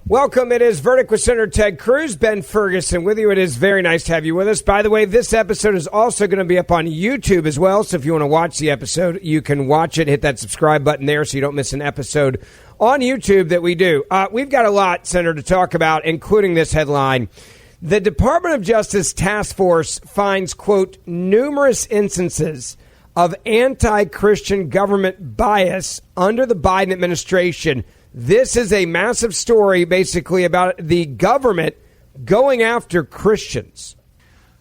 Welcome. It is Verdict with Senator Ted Cruz, Ben Ferguson with you. It is very nice to have you with us. By the way, this episode is also going to be up on YouTube as well. So if you want to watch the episode, you can watch it. Hit that subscribe button there so you don't miss an episode on YouTube that we do. We've got a lot, Senator, to talk about, including this headline. The Department of Justice Task Force finds, quote, numerous instances of anti-Christian government bias under the Biden administration. This is a massive story, basically, about the government going after Christians.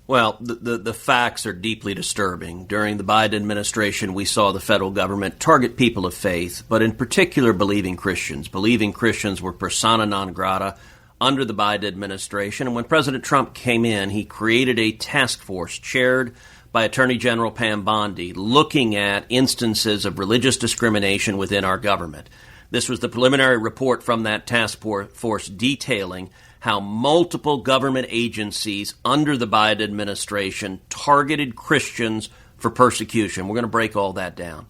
Well, the facts are deeply disturbing. During the Biden administration, we saw the federal government target people of faith, but in particular believing Christians. Believing Christians were persona non grata under the Biden administration. And when President Trump came in, he created a task force chaired by Attorney General Pam Bondi looking at instances of religious discrimination within our government. This was the preliminary report from that task force detailing how multiple government agencies under the Biden administration targeted Christians for persecution. We're going to break all that down.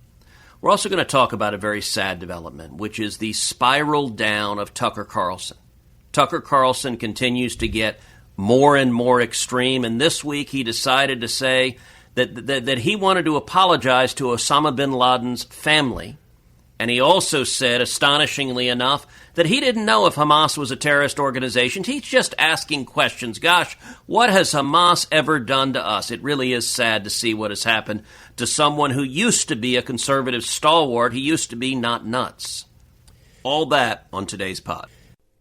We're also going to talk about a very sad development, which is the spiral down of Tucker Carlson. Tucker Carlson continues to get more and more extreme, and this week he decided to say that he wanted to apologize to Osama bin Laden's family. And he also said, astonishingly enough, that he didn't know if Hamas was a terrorist organization. He's just asking questions. Gosh, what has Hamas ever done to us? It really is sad to see what has happened to someone who used to be a conservative stalwart. He used to be not nuts. All that on today's pod.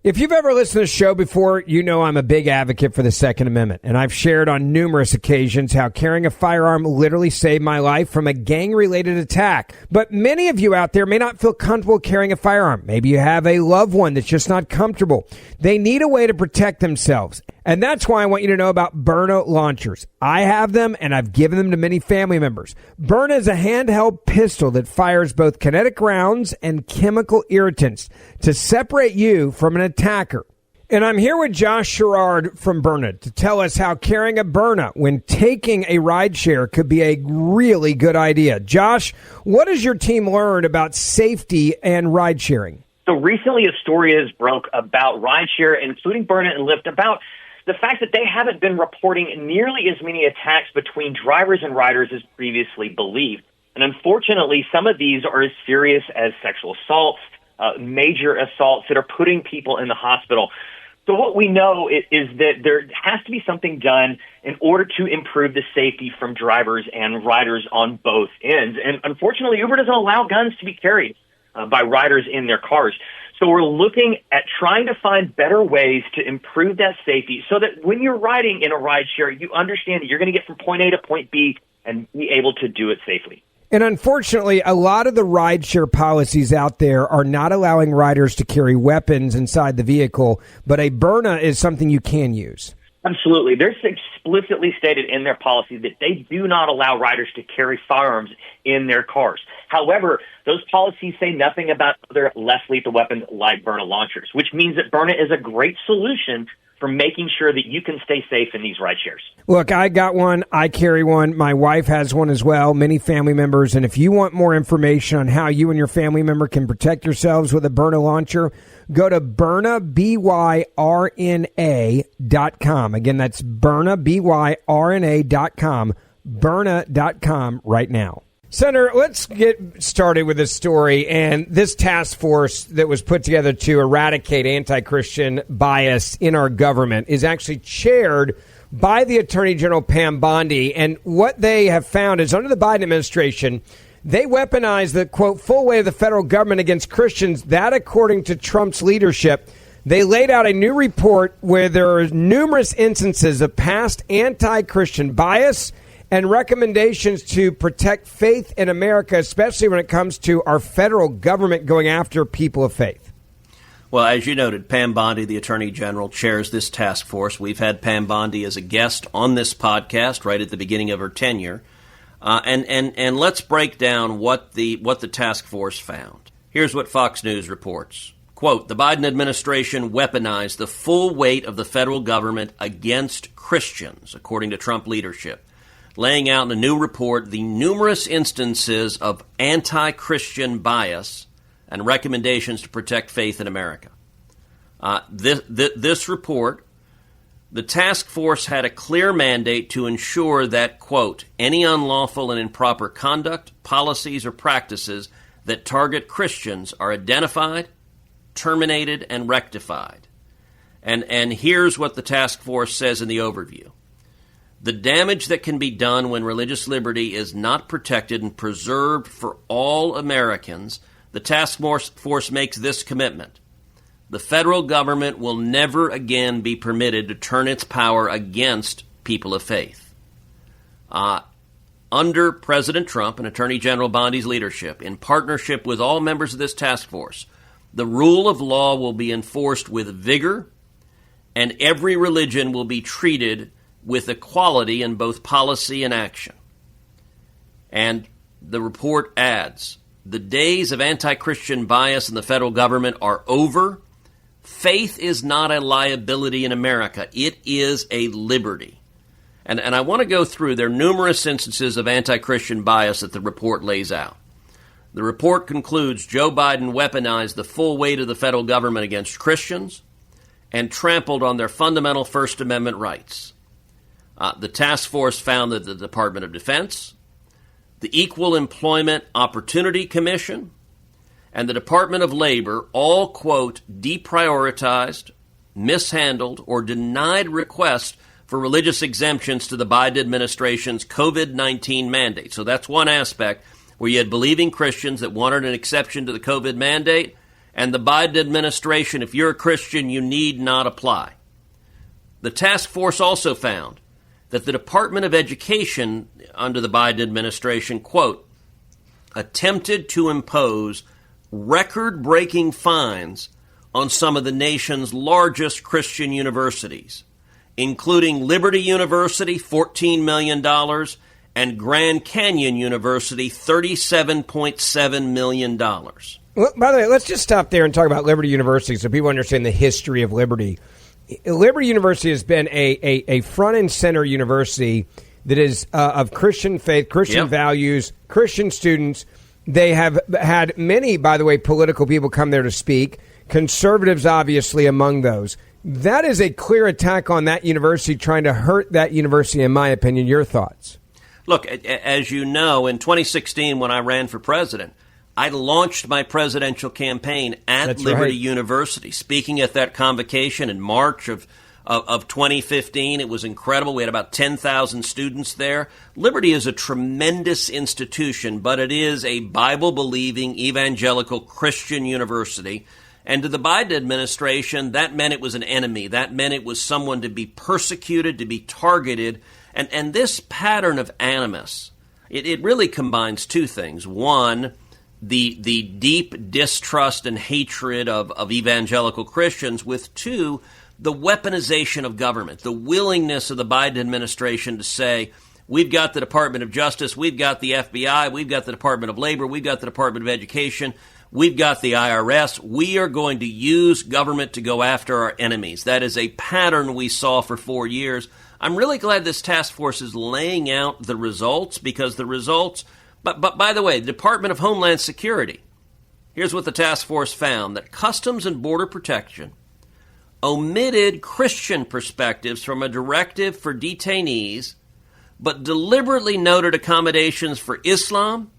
If you've ever listened to the show before, you know I'm a big advocate for the Second Amendment, and I've shared on numerous occasions how carrying a firearm literally saved my life from a gang-related attack. But many of you out there may not feel comfortable carrying a firearm. Maybe you have a loved one that's just not comfortable. They need a way to protect themselves. And that's why I want you to know about Byrna launchers. I have them, and I've given them to many family members. Byrna is a handheld pistol that fires both kinetic rounds and chemical irritants to separate you from an attacker. And I'm here with Josh Sherrard from Byrna to tell us how carrying a Byrna when taking a rideshare could be a really good idea. Josh, what has your team learned about safety and ride sharing? So recently a story has broke about rideshare, including Byrna and Lyft, about the fact that they haven't been reporting nearly as many attacks between drivers and riders as previously believed. And unfortunately, some of these are as serious as sexual assaults, major assaults that are putting people in the hospital. So what we know is that there has to be something done in order to improve the safety from drivers and riders on both ends. And unfortunately, Uber doesn't allow guns to be carried by riders in their cars. So we're looking at trying to find better ways to improve that safety so that when you're riding in a rideshare, you understand that you're going to get from point A to point B and be able to do it safely. And unfortunately, a lot of the rideshare policies out there are not allowing riders to carry weapons inside the vehicle, but a Byrna is something you can use. Absolutely. There's explicitly stated in their policy that they do not allow riders to carry firearms in their cars. However, those policies say nothing about other less lethal weapons like Byrna launchers, which means that Byrna is a great solution for making sure that you can stay safe in these rideshares. Look, I got one. I carry one. My wife has one as well, many family members. And if you want more information on how you and your family member can protect yourselves with a Byrna launcher, go to Byrna, BYRNA.com. Again, that's Byrna, BYRNA.com, Byrna.com right now. Senator, let's get started with this story and this task force that was put together to eradicate anti-Christian bias in our government is actually chaired by the Attorney General Pam Bondi. And what they have found is under the Biden administration, they weaponize the, quote, full weight of the federal government against Christians. That, according to Trump's leadership, they laid out a new report where there are numerous instances of past anti-Christian bias and recommendations to protect faith in America, especially when it comes to our federal government going after people of faith. Well, as you noted, Pam Bondi, the Attorney General, chairs this task force. We've had Pam Bondi as a guest on this podcast right at the beginning of her tenure. And let's break down what the task force found. Here's what Fox News reports. Quote, the Biden administration weaponized the full weight of the federal government against Christians, according to Trump leadership, laying out in a new report the numerous instances of anti-Christian bias and recommendations to protect faith in America. This report, the task force had a clear mandate to ensure that, quote, any unlawful and improper conduct, policies, or practices that target Christians are identified, terminated, and rectified. And here's what the task force says in the overview. The damage that can be done when religious liberty is not protected and preserved for all Americans, the task force makes this commitment. The federal government will never again be permitted to turn its power against people of faith. Under President Trump and Attorney General Bondi's leadership, in partnership with all members of this task force, the rule of law will be enforced with vigor, and every religion will be treated with equality in both policy and action. And the report adds, the days of anti-Christian bias in the federal government are over. Faith is not a liability in America. It is a liberty. And I want to go through, there are numerous instances of anti-Christian bias that the report lays out. The report concludes Joe Biden weaponized the full weight of the federal government against Christians and trampled on their fundamental First Amendment rights. The task force found that the Department of Defense, the Equal Employment Opportunity Commission, and the Department of Labor all, quote, deprioritized, mishandled, or denied requests for religious exemptions to the Biden administration's COVID-19 mandate. So that's one aspect where you had believing Christians that wanted an exception to the COVID mandate, and the Biden administration, if you're a Christian, you need not apply. The task force also found that the Department of Education under the Biden administration, quote, attempted to impose record-breaking fines on some of the nation's largest Christian universities, including Liberty University, $14 million, and Grand Canyon University, $37.7 million. Well, by the way, let's just stop there and talk about Liberty University so people understand the history of Liberty. Liberty University has been a front and center university that is of Christian faith, Christian values, Christian students. They have had many, by the way, political people come there to speak, conservatives obviously among those. That is a clear attack on that university, trying to hurt that university, in my opinion. Your thoughts? Look, as you know, in 2016 when I ran for president, I launched my presidential campaign at Liberty University, speaking at that convocation in March of 2015. It was incredible. We had about 10,000 students there. Liberty is a tremendous institution, but it is a Bible-believing evangelical Christian university. And to the Biden administration, that meant it was an enemy. That meant it was someone to be persecuted, to be targeted. And this pattern of animus, it really combines two things. One, the deep distrust and hatred of evangelical Christians, with two, the weaponization of government, the willingness of the Biden administration to say, we've got the Department of Justice, we've got the FBI, we've got the Department of Labor, we've got the Department of Education, we've got the IRS. We are going to use government to go after our enemies. That is a pattern we saw for 4 years. I'm really glad this task force is laying out the results, because the results, but by the way, the Department of Homeland Security, here's what the task force found, that Customs and Border Protection omitted Christian perspectives from a directive for detainees, but deliberately noted accommodations for Islam,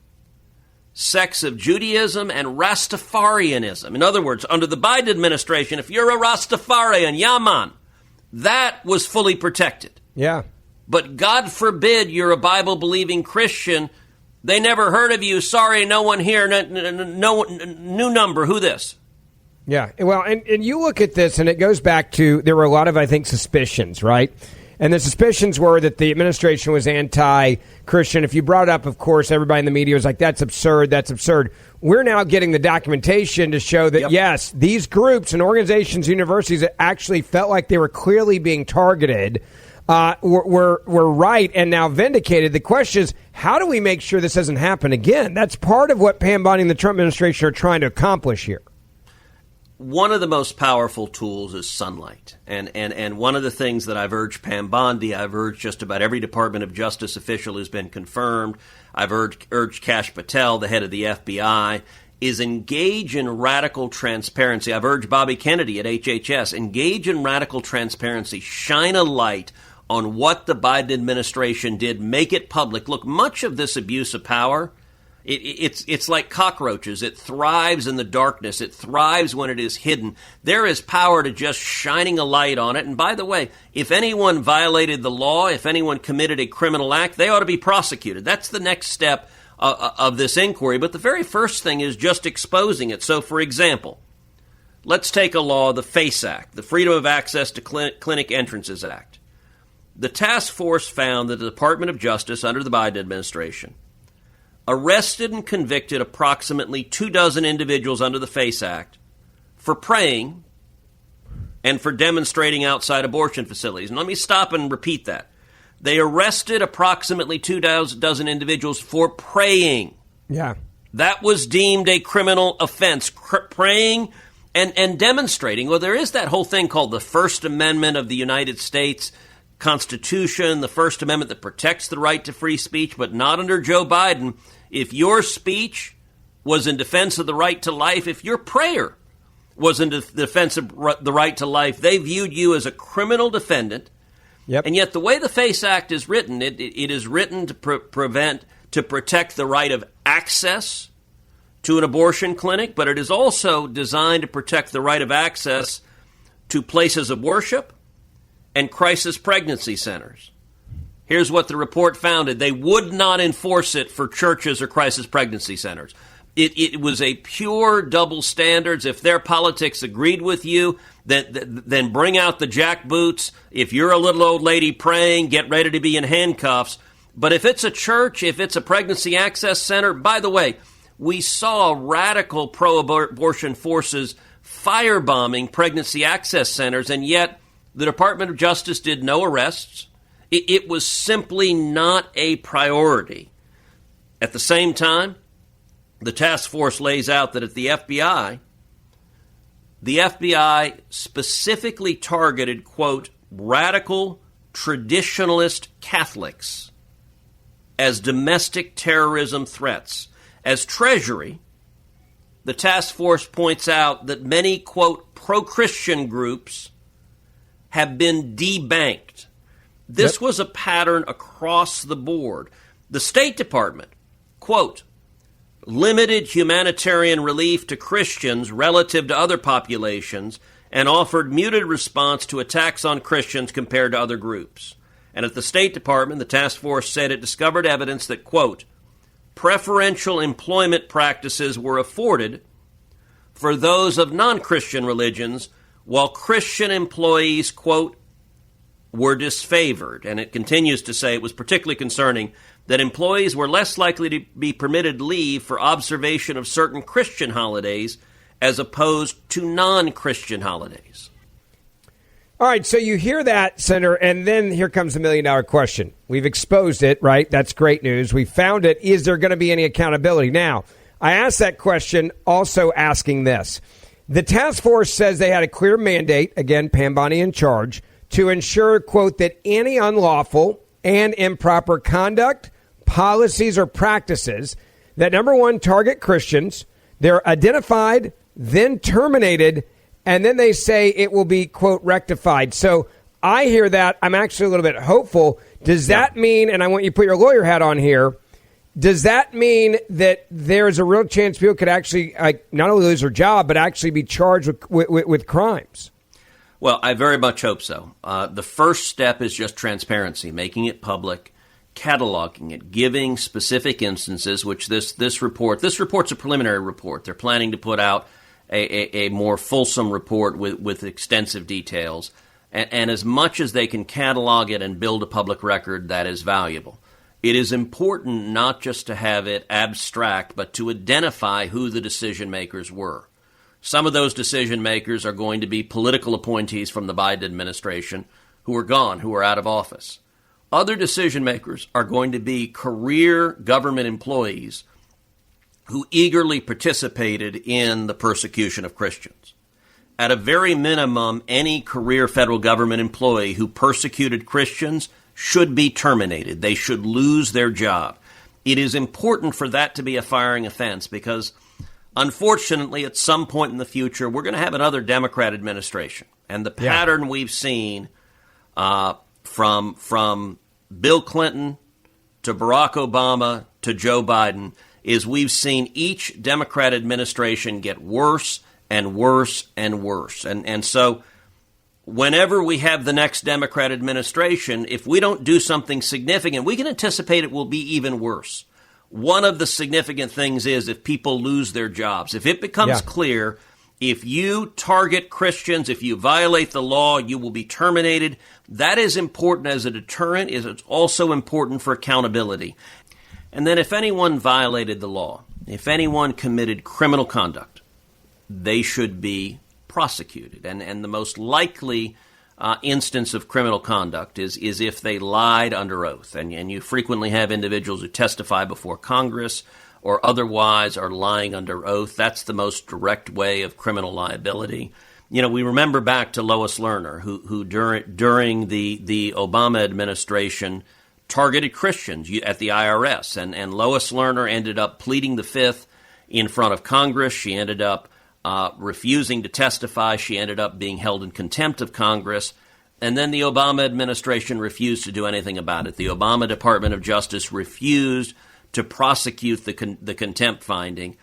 sects of Judaism, and Rastafarianism. In other words, under the Biden administration, if you're a Rastafarian, Yaman, that was fully protected. Yeah. But God forbid you're a Bible-believing Christian. They never heard of you. Sorry, no one here. No new number. Who this? Yeah. Well, and you look at this, and it goes back to, there were a lot of, I think, suspicions, right? And the suspicions were that the administration was anti-Christian. If you brought it up, of course, everybody in the media was like, that's absurd, that's absurd. We're now getting the documentation to show that, yes, these groups and organizations, universities that actually felt like they were clearly being targeted were right and now vindicated. The question is, how do we make sure this doesn't happen again? That's part of what Pam Bondi and the Trump administration are trying to accomplish here. One of the most powerful tools is sunlight. And one of the things that I've urged Pam Bondi, I've urged just about every Department of Justice official who's been confirmed, I've urged Kash Patel, the head of the FBI, is engage in radical transparency. I've urged Bobby Kennedy at HHS, engage in radical transparency, shine a light on what the Biden administration did, make it public. Look, much of this abuse of power, it's like cockroaches. It thrives in the darkness. It thrives when it is hidden. There is power to just shining a light on it. And by the way, if anyone violated the law, if anyone committed a criminal act, they ought to be prosecuted. That's the next step of this inquiry. But the very first thing is just exposing it. So, for example, let's take a law, the FACE Act, the Freedom of Access to Clinic Entrances Act. The task force found that the Department of Justice under the Biden administration arrested and convicted approximately 24 individuals under the FACE Act for praying and for demonstrating outside abortion facilities. And let me stop and repeat that. They arrested approximately 24 individuals for praying. Yeah. That was deemed a criminal offense, praying and demonstrating. Well, there is that whole thing called the First Amendment of the United States Constitution, the First Amendment that protects the right to free speech, but not under Joe Biden. If your speech was in defense of the right to life, if your prayer was in defense of the right to life, they viewed you as a criminal defendant. Yep. And yet the way the FACE Act is written, it is written to protect the right of access to an abortion clinic, but it is also designed to protect the right of access to places of worship and crisis pregnancy centers. Here's what the report found. They would not enforce it for churches or crisis pregnancy centers. It was a pure double standards. If their politics agreed with you, then bring out the jackboots. If you're a little old lady praying, get ready to be in handcuffs. But if it's a church, if it's a pregnancy access center, by the way, we saw radical pro-abortion forces firebombing pregnancy access centers, and yet the Department of Justice did no arrests. It was simply not a priority. At the same time, the task force lays out that at the FBI specifically targeted, quote, radical traditionalist Catholics as domestic terrorism threats. As Treasury, the task force points out that many, quote, pro-Christian groups have been debanked. This was a pattern across the board. The State Department, quote, limited humanitarian relief to Christians relative to other populations and offered muted response to attacks on Christians compared to other groups. And at the State Department, the task force said it discovered evidence that, quote, preferential employment practices were afforded for those of non-Christian religions, while Christian employees, quote, were disfavored. And it continues to say it was particularly concerning that employees were less likely to be permitted leave for observation of certain Christian holidays as opposed to non-Christian holidays. All right, so you hear that, Senator, and then here comes the million-dollar question. We've exposed it, right? That's great news. We found it. Is there going to be any accountability? Now, I asked that question also asking this. The task force says they had a clear mandate, again, Pam Bondi in charge, to ensure, quote, that any unlawful and improper conduct, policies, or practices that, number one, target Christians, they're identified, then terminated, and then they say it will be, quote, rectified. So I hear that. I'm actually a little bit hopeful. Does that mean, and I want you to put your lawyer hat on here, does that mean that there's a real chance people could actually not only lose their job, but actually be charged with crimes? Well, I very much hope so. The first step is just transparency, making it public, cataloging it, giving specific instances, which this report's a preliminary report. They're planning to put out a more fulsome report with extensive details. And as much as they can catalog it and build a public record, that is valuable. It is important not just to have it abstract, but to identify who the decision makers were. Some of those decision makers are going to be political appointees from the Biden administration who are gone, who are out of office. Other decision makers are going to be career government employees who eagerly participated in the persecution of Christians. At a very minimum, any career federal government employee who persecuted Christians should be terminated. They should lose their job. It is important for that to be a firing offense because Unfortunately, at some point in the future, we're going to have another Democrat administration. And the pattern we've seen from Bill Clinton to Barack Obama to Joe Biden is we've seen each Democrat administration get worse and worse and worse. And so whenever we have the next Democrat administration, if we don't do something significant, we can anticipate it will be even worse. One of the significant things is if people lose their jobs. If it becomes clear, if you target Christians, if you violate the law, you will be terminated. That is important as a deterrent. It's also important for accountability. And then if anyone violated the law, if anyone committed criminal conduct, they should be prosecuted. And the most likely instance of criminal conduct is if they lied under oath. And you frequently have individuals who testify before Congress or otherwise are lying under oath. That's the most direct way of criminal liability. You know, we remember back to Lois Lerner, who during the Obama administration targeted Christians at the IRS. And Lois Lerner ended up pleading the fifth in front of Congress. She ended up refusing to testify. She ended up being held in contempt of Congress. And then the Obama administration refused to do anything about it. The Obama Department of Justice refused to prosecute the contempt finding.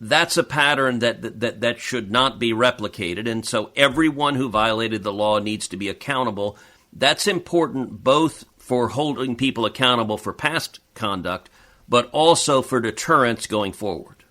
That's a pattern that should not be replicated. And so everyone who violated the law needs to be accountable. That's important both for holding people accountable for past conduct, but also for deterrence going forward.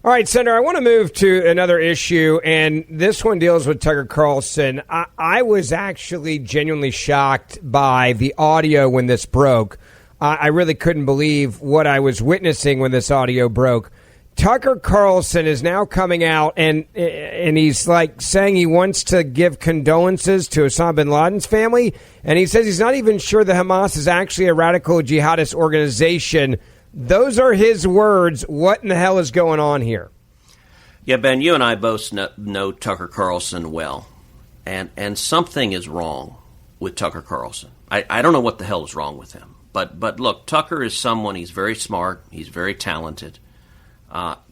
All right, Senator, I want to move to another issue, and this one deals with Tucker Carlson. I was actually genuinely shocked by the audio when this broke. I really couldn't believe what I was witnessing when this audio broke. Tucker Carlson is now coming out, and he's like saying he wants to give condolences to Osama bin Laden's family, and he says he's not even sure that Hamas is actually a radical jihadist organization. Those are his words. What in the hell is going on here? Yeah, Ben, you and I both know Tucker Carlson well, and something is wrong with Tucker Carlson. I don't know what the hell is wrong with him, but look, Tucker is someone, he's very smart, he's very talented.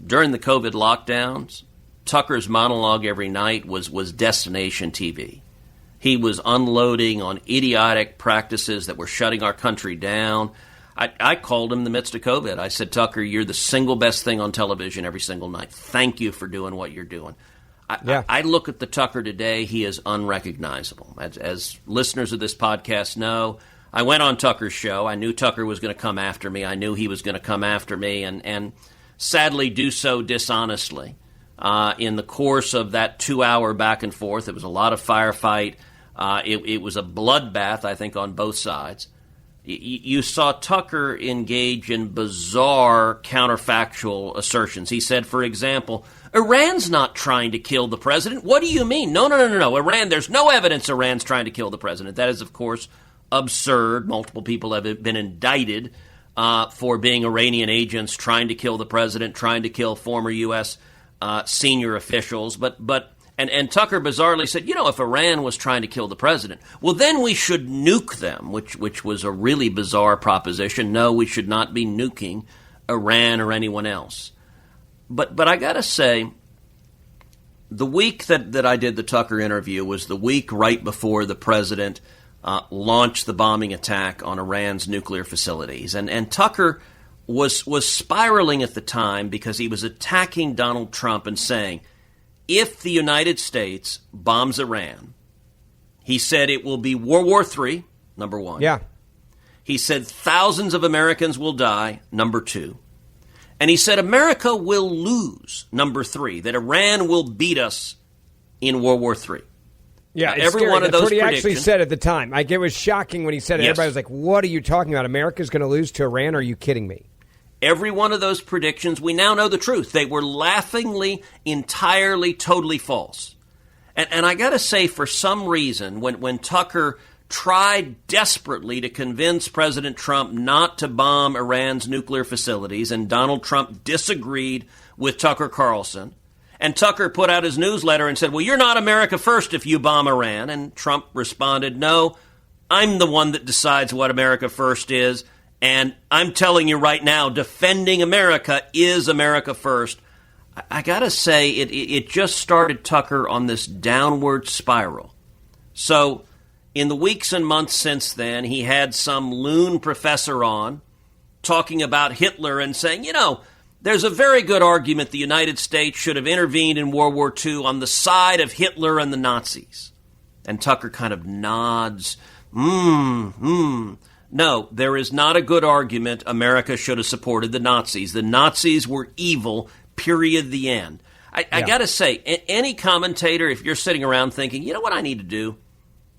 During the COVID lockdowns, Tucker's monologue every night was destination TV. He was unloading on idiotic practices that were shutting our country down. I called him in the midst of COVID. I said, Tucker, you're the single best thing on television every single night. Thank you for doing what you're doing. I look at the Tucker today. He is unrecognizable. As listeners of this podcast know, I went on Tucker's show. I knew Tucker was going to come after me. I knew he was going to come after me and sadly do so dishonestly. In the course of that 2-hour back and forth, it was a lot of firefight. It was a bloodbath, I think, on both sides. You saw Tucker engage in bizarre counterfactual assertions. He said, for example, Iran's not trying to kill the president. What do you mean? No. Iran, there's no evidence Iran's trying to kill the president. That is, of course, absurd. Multiple people have been indicted for being Iranian agents trying to kill the president, trying to kill former U.S. Senior officials. And Tucker bizarrely said, if Iran was trying to kill the president, well, then we should nuke them, which was a really bizarre proposition. No, we should not be nuking Iran or anyone else. But I got to say, the week that I did the Tucker interview was the week right before the president launched the bombing attack on Iran's nuclear facilities. And Tucker was spiraling at the time because he was attacking Donald Trump and saying, if the United States bombs Iran, he said it will be World War III, number one. Yeah. He said thousands of Americans will die, number two. And he said America will lose, number three, that Iran will beat us in World War III. Yeah, every scary. one of That's those what he predictions actually said at the time. Like, it was shocking when he said it. Yes. Everybody was like, what are you talking about? America's going to lose to Iran? Are you kidding me? Every one of those predictions, we now know the truth. They were laughingly, entirely, totally false. And I got to say, for some reason, when Tucker tried desperately to convince President Trump not to bomb Iran's nuclear facilities, and Donald Trump disagreed with Tucker Carlson, and Tucker put out his newsletter and said, well, you're not America first if you bomb Iran. And Trump responded, no, I'm the one that decides what America first is. And I'm telling you right now, defending America is America first. I got to say, it just started Tucker on this downward spiral. So in the weeks and months since then, he had some loon professor on talking about Hitler and saying, there's a very good argument the United States should have intervened in World War II on the side of Hitler and the Nazis. And Tucker kind of nods, No, there is not a good argument America should have supported the Nazis. The Nazis were evil, period, the end. I got to say, any commentator, if you're sitting around thinking, you know what I need to do?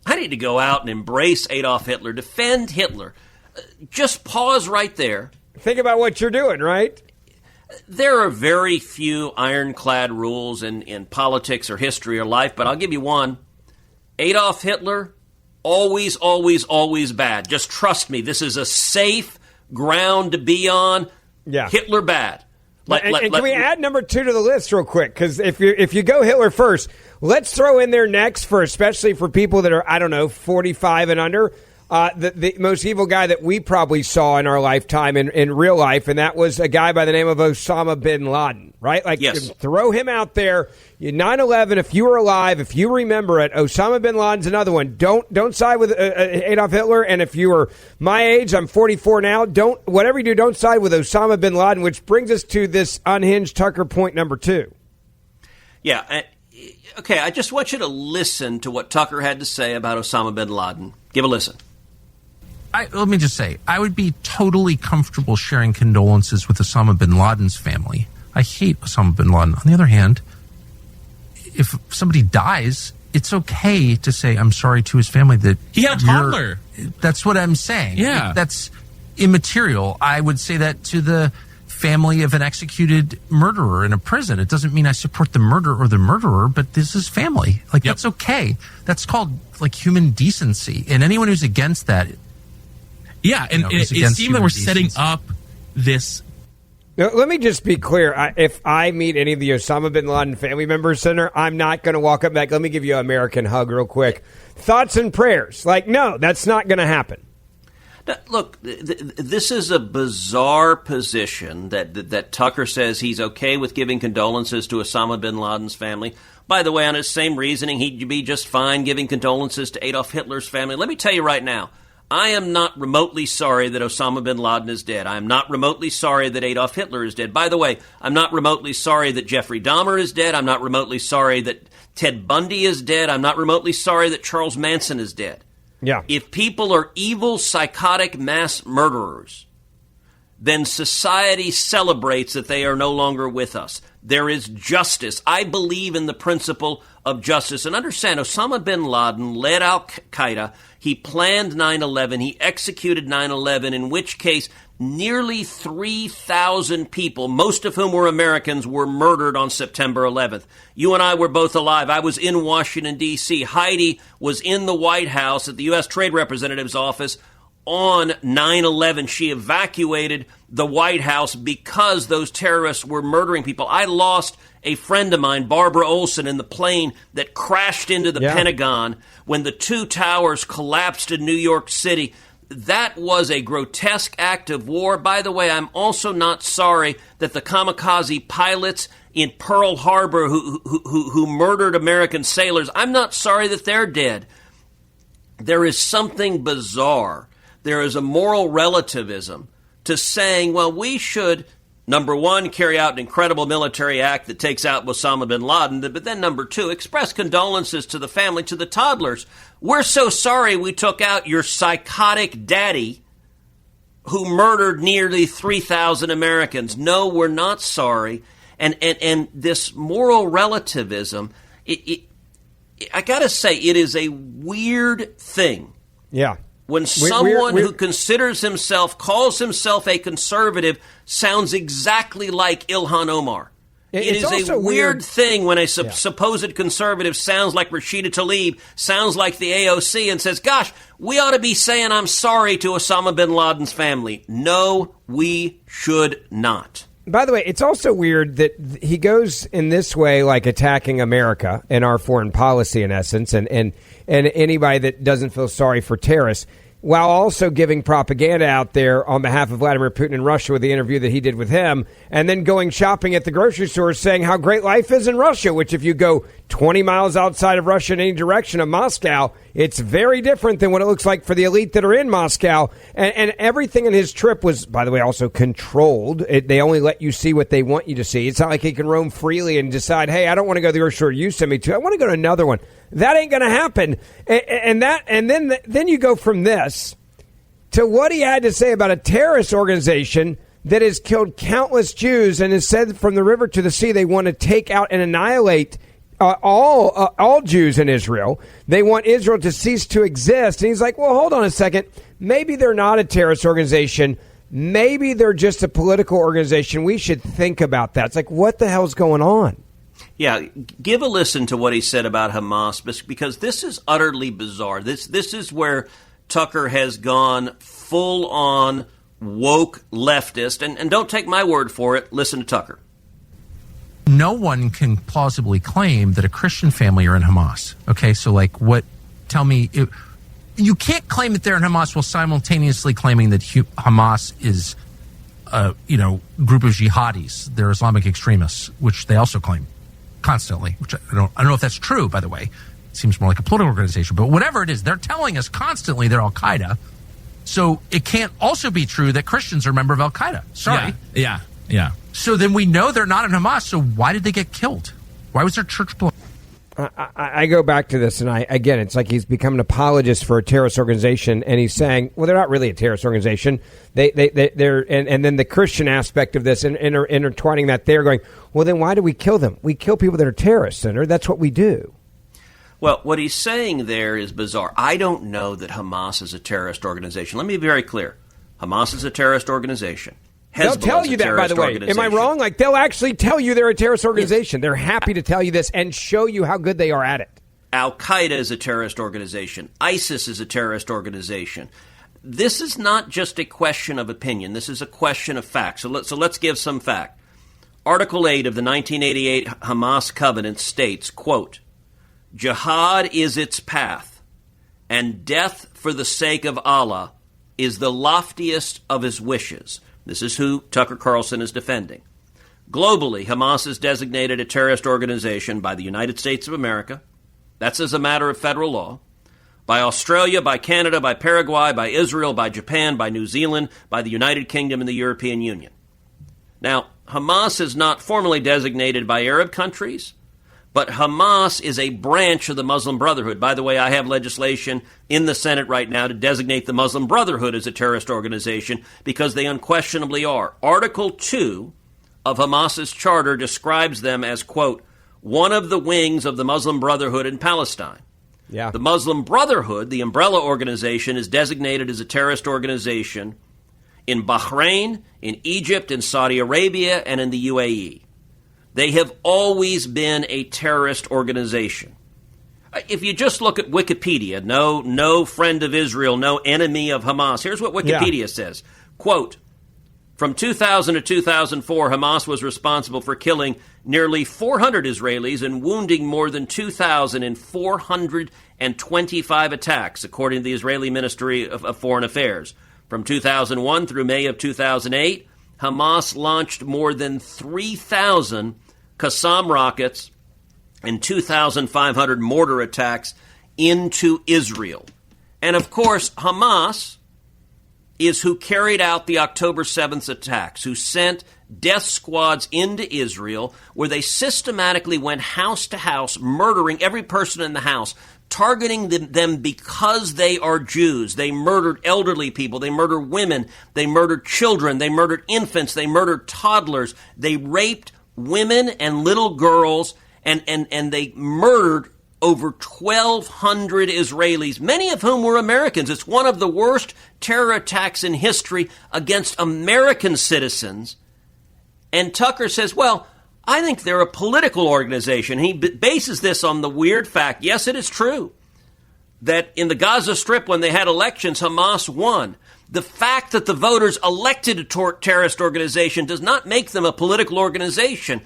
I need to go out and embrace Adolf Hitler, defend Hitler. Just pause right there. Think about what you're doing, right? There are very few ironclad rules in politics or history or life, but I'll give you one. Adolf Hitler, always, always, always bad. Just trust me. This is a safe ground to be on. Yeah. Hitler bad. Can we add number 2 to the list real quick? Because if you go Hitler first, let's throw in there next especially for people that are, 45 and under, the most evil guy that we probably saw in our lifetime in real life, and that was a guy by the name of Osama bin Laden, right? Yes. Throw him out there. 9/11, if you were alive, if you remember it, Osama bin Laden's another one. Don't side with Adolf Hitler, and if you were my age, I'm 44 now, whatever you do, don't side with Osama bin Laden, which brings us to this unhinged Tucker point number 2. Yeah. Okay, I just want you to listen to what Tucker had to say about Osama bin Laden. Give a listen. Let me just say, I would be totally comfortable sharing condolences with Osama bin Laden's family. I hate Osama bin Laden. On the other hand, if somebody dies, it's okay to say, I'm sorry to his family that he had a toddler. That's what I'm saying. Yeah. That's immaterial. I would say that to the family of an executed murderer in a prison. It doesn't mean I support the murder or the murderer, but this is family. That's okay. That's called human decency. And anyone who's against that, and it seems like we're setting up this. Now, let me just be clear. If I meet any of the Osama bin Laden family members, Senator, I'm not going to walk up back. Let me give you an American hug real quick. Thoughts and prayers. No, that's not going to happen. Now, look, this is a bizarre position that Tucker says he's okay with giving condolences to Osama bin Laden's family. By the way, on his same reasoning, he'd be just fine giving condolences to Adolf Hitler's family. Let me tell you right now, I am not remotely sorry that Osama bin Laden is dead. I am not remotely sorry that Adolf Hitler is dead. By the way, I'm not remotely sorry that Jeffrey Dahmer is dead. I'm not remotely sorry that Ted Bundy is dead. I'm not remotely sorry that Charles Manson is dead. Yeah. If people are evil, psychotic mass murderers, then society celebrates that they are no longer with us. There is justice. I believe in the principle of justice. And understand, Osama bin Laden led al-Qaeda. He planned 9/11. He executed 9/11, in which case nearly 3,000 people, most of whom were Americans, were murdered on September 11th. You and I were both alive. I was in Washington, D.C. Heidi was in the White House at the U.S. Trade Representative's office on 9/11. She evacuated the White House because those terrorists were murdering people. I lost a friend of mine, Barbara Olson, in the plane that crashed into the Pentagon when the two towers collapsed in New York City. That was a grotesque act of war. By the way, I'm also not sorry that the kamikaze pilots in Pearl Harbor who murdered American sailors, I'm not sorry that they're dead. There is something bizarre. There is a moral relativism to saying, well, we should, number one, carry out an incredible military act that takes out Osama bin Laden, but then number two, express condolences to the family, to the toddlers. We're so sorry we took out your psychotic daddy who murdered nearly 3,000 Americans. No, we're not sorry. And this moral relativism, I got to say, it is a weird thing. Yeah. When someone who considers himself, calls himself a conservative, sounds exactly like Ilhan Omar. It is a weird thing when a supposed conservative sounds like Rashida Tlaib, sounds like the AOC, and says, gosh, we ought to be saying I'm sorry to Osama bin Laden's family. No, we should not. By the way, it's also weird that he goes in this way, like attacking America and our foreign policy, in essence, and anybody that doesn't feel sorry for terrorists. while also giving propaganda out there on behalf of Vladimir Putin in Russia with the interview that he did with him, and then going shopping at the grocery store saying how great life is in Russia, which if you go 20 miles outside of Russia in any direction of Moscow, it's very different than what it looks like for the elite that are in Moscow. And everything in his trip was, by the way, also controlled. They only let you see what they want you to see. It's not like he can roam freely and decide, hey, I don't want to go to the grocery store you send me to. I want to go to another one. That ain't going to happen. And then you go from this to what he had to say about a terrorist organization that has killed countless Jews and has said from the river to the sea they want to take out and annihilate all Jews in Israel. They want Israel to cease to exist. And he's like, well, hold on a second. Maybe they're not a terrorist organization. Maybe they're just a political organization. We should think about that. It's like, what the hell's going on? Yeah, give a listen to what he said about Hamas, because this is utterly bizarre. This is where Tucker has gone full-on woke leftist. And don't take my word for it. Listen to Tucker. No one can plausibly claim that a Christian family are in Hamas. Okay, so tell me, you can't claim that they're in Hamas while simultaneously claiming that Hamas is a group of jihadis. They're Islamic extremists, which they also claim constantly, which I don't know if that's true, by the way. It seems more like a political organization, but whatever it is, they're telling us constantly they're Al-Qaeda. So it can't also be true that Christians are a member of Al-Qaeda. Sorry. Yeah. So then we know they're not in Hamas, so why did they get killed? Why was their church blown? I go back to this, and again, it's like he's become an apologist for a terrorist organization, and he's saying, well, they're not really a terrorist organization. They're and then the Christian aspect of this, and intertwining that, they're going, well, then why do we kill them? We kill people that are terrorists, Senator. That's what we do. Well, what he's saying there is bizarre. I don't know that Hamas is a terrorist organization. Let me be very clear. Hamas is a terrorist organization. They'll tell you that, by the way. Am I wrong? They'll actually tell you they're a terrorist organization. Yes. They're happy to tell you this and show you how good they are at it. Al-Qaeda is a terrorist organization. ISIS is a terrorist organization. This is not just a question of opinion. This is a question of fact. So let's give some fact. Article 8 of the 1988 Hamas Covenant states, quote, "Jihad is its path, and death for the sake of Allah is the loftiest of his wishes." This is who Tucker Carlson is defending. Globally, Hamas is designated a terrorist organization by the United States of America. That's as a matter of federal law. By Australia, by Canada, by Paraguay, by Israel, by Japan, by New Zealand, by the United Kingdom and the European Union. Now, Hamas is not formally designated by Arab countries, but Hamas is a branch of the Muslim Brotherhood. By the way, I have legislation in the Senate right now to designate the Muslim Brotherhood as a terrorist organization because they unquestionably are. Article 2 of Hamas's charter describes them as, quote, one of the wings of the Muslim Brotherhood in Palestine. Yeah. The Muslim Brotherhood, the umbrella organization, is designated as a terrorist organization in Bahrain, in Egypt, in Saudi Arabia, and in the UAE. They have always been a terrorist organization. If you just look at Wikipedia, no friend of Israel, no enemy of Hamas. Here's what Wikipedia says. Quote, from 2000 to 2004, Hamas was responsible for killing nearly 400 Israelis and wounding more than 2,000 in 425 attacks, according to the Israeli Ministry of Foreign Affairs. From 2001 through May of 2008, Hamas launched more than 3,000 Qassam rockets and 2,500 mortar attacks into Israel. And of course, Hamas is who carried out the October 7th attacks, who sent death squads into Israel, where they systematically went house to house, murdering every person in the house, targeting them because they are Jews. They murdered elderly people. They murdered women. They murdered children. They murdered infants. They murdered toddlers. They raped women and little girls, and they murdered over 1,200 Israelis, many of whom were Americans. It's one of the worst terror attacks in history against American citizens. And Tucker says, well, I think they're a political organization. He bases this on the weird fact, yes, it is true, that in the Gaza Strip, when they had elections, Hamas won. The fact that the voters elected a terrorist organization does not make them a political organization.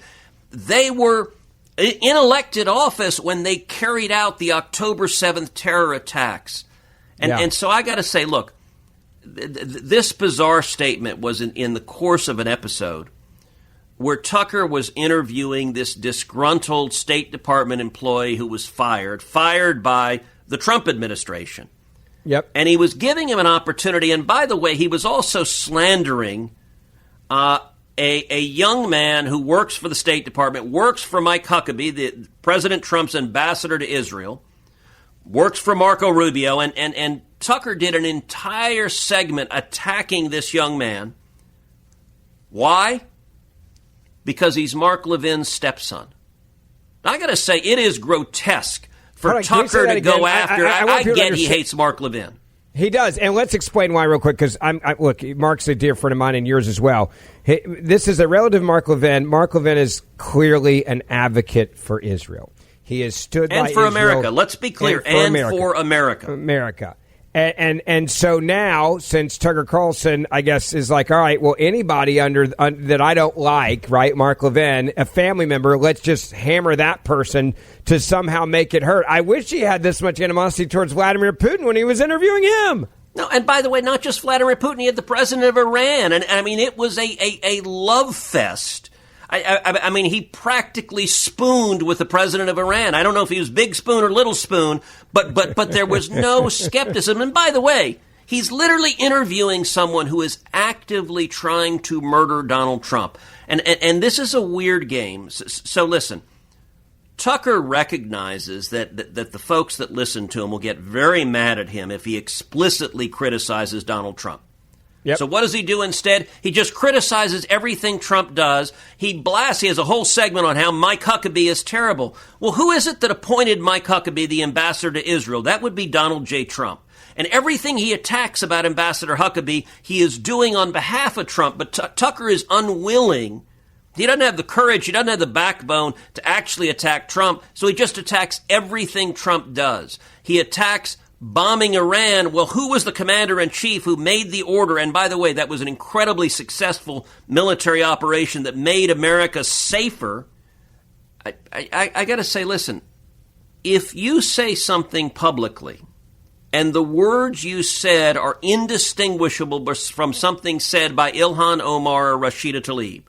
They were in elected office when they carried out the October 7th terror attacks. And so I got to say, look, this bizarre statement was in the course of an episode where Tucker was interviewing this disgruntled State Department employee who was fired by the Trump administration. Yep. And he was giving him an opportunity. And by the way, he was also slandering a young man who works for the State Department, works for Mike Huckabee, the President Trump's ambassador to Israel, works for Marco Rubio. And Tucker did an entire segment attacking this young man. Why? Because he's Mark Levin's stepson. I got to say, it is grotesque for Tucker to go after. I get he hates Mark Levin. He does, and let's explain why real quick, because look, Mark's a dear friend of mine and yours as well. This is a relative Mark Levin. Mark Levin is clearly an advocate for Israel. He has stood by Israel. And for America. Let's be clear, for America. America. And so now, since Tucker Carlson, I guess, is like, all right, well, anybody that I don't like, right, Mark Levin, a family member, let's just hammer that person to somehow make it hurt. I wish he had this much animosity towards Vladimir Putin when he was interviewing him. No, and by the way, not just Vladimir Putin, he had the president of Iran. And I mean, it was a love fest. I mean, he practically spooned with the president of Iran. I don't know if he was big spoon or little spoon, but there was no skepticism. And by the way, he's literally interviewing someone who is actively trying to murder Donald Trump. And this is a weird game. So listen, Tucker recognizes that the folks that listen to him will get very mad at him if he explicitly criticizes Donald Trump. Yep. So what does he do instead? He just criticizes everything Trump does. He has a whole segment on how Mike Huckabee is terrible. Well, who is it that appointed Mike Huckabee the ambassador to Israel? That would be Donald J. Trump. And everything he attacks about Ambassador Huckabee, he is doing on behalf of Trump. But Tucker is unwilling. He doesn't have the courage. He doesn't have the backbone to actually attack Trump. So he just attacks everything Trump does. He attacks bombing Iran. Well, who was the commander-in-chief who made the order? And by the way, that was an incredibly successful military operation that made America safer. I got to say, listen, if you say something publicly and the words you said are indistinguishable from something said by Ilhan Omar or Rashida Tlaib,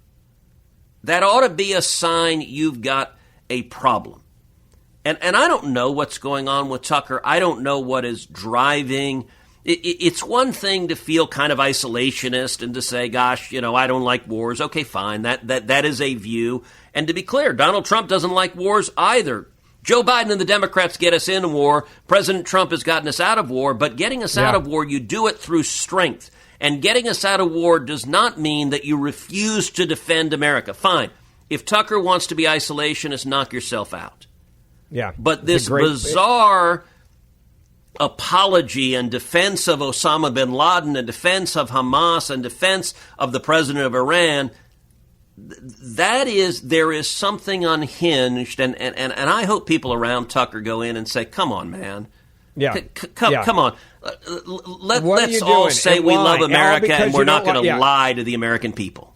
that ought to be a sign you've got a problem. And I don't know what's going on with Tucker. I don't know what is driving. It's one thing to feel kind of isolationist and to say, gosh, I don't like wars. Okay, fine. That is a view. And to be clear, Donald Trump doesn't like wars either. Joe Biden and the Democrats get us in war. President Trump has gotten us out of war. But getting us out of war, you do it through strength. And getting us out of war does not mean that you refuse to defend America. Fine. If Tucker wants to be isolationist, knock yourself out. Yeah, but this bizarre apology and defense of Osama bin Laden and defense of Hamas and defense of the president of Iran, there is something unhinged. And I hope people around Tucker go in and say, come on, man. Yeah. Come on. Let's all say we love America and we're not going to lie to the American people.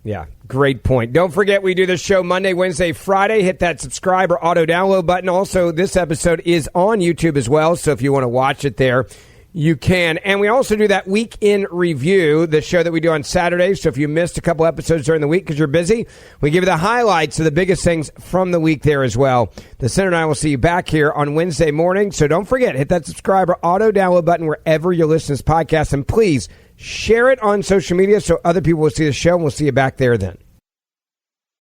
Yeah, great point. Don't forget, we do this show Monday, Wednesday, Friday. Hit that subscribe or auto-download button. Also, this episode is on YouTube as well, so if you want to watch it there, you can. And we also do that Week in Review, the show that we do on Saturdays. So if you missed a couple episodes during the week because you're busy, we give you the highlights of the biggest things from the week there as well. The Senator and I will see you back here on Wednesday morning. So don't forget, hit that subscribe or auto-download button wherever you listen to this podcast. And please, share it on social media so other people will see the show, and we'll see you back there then.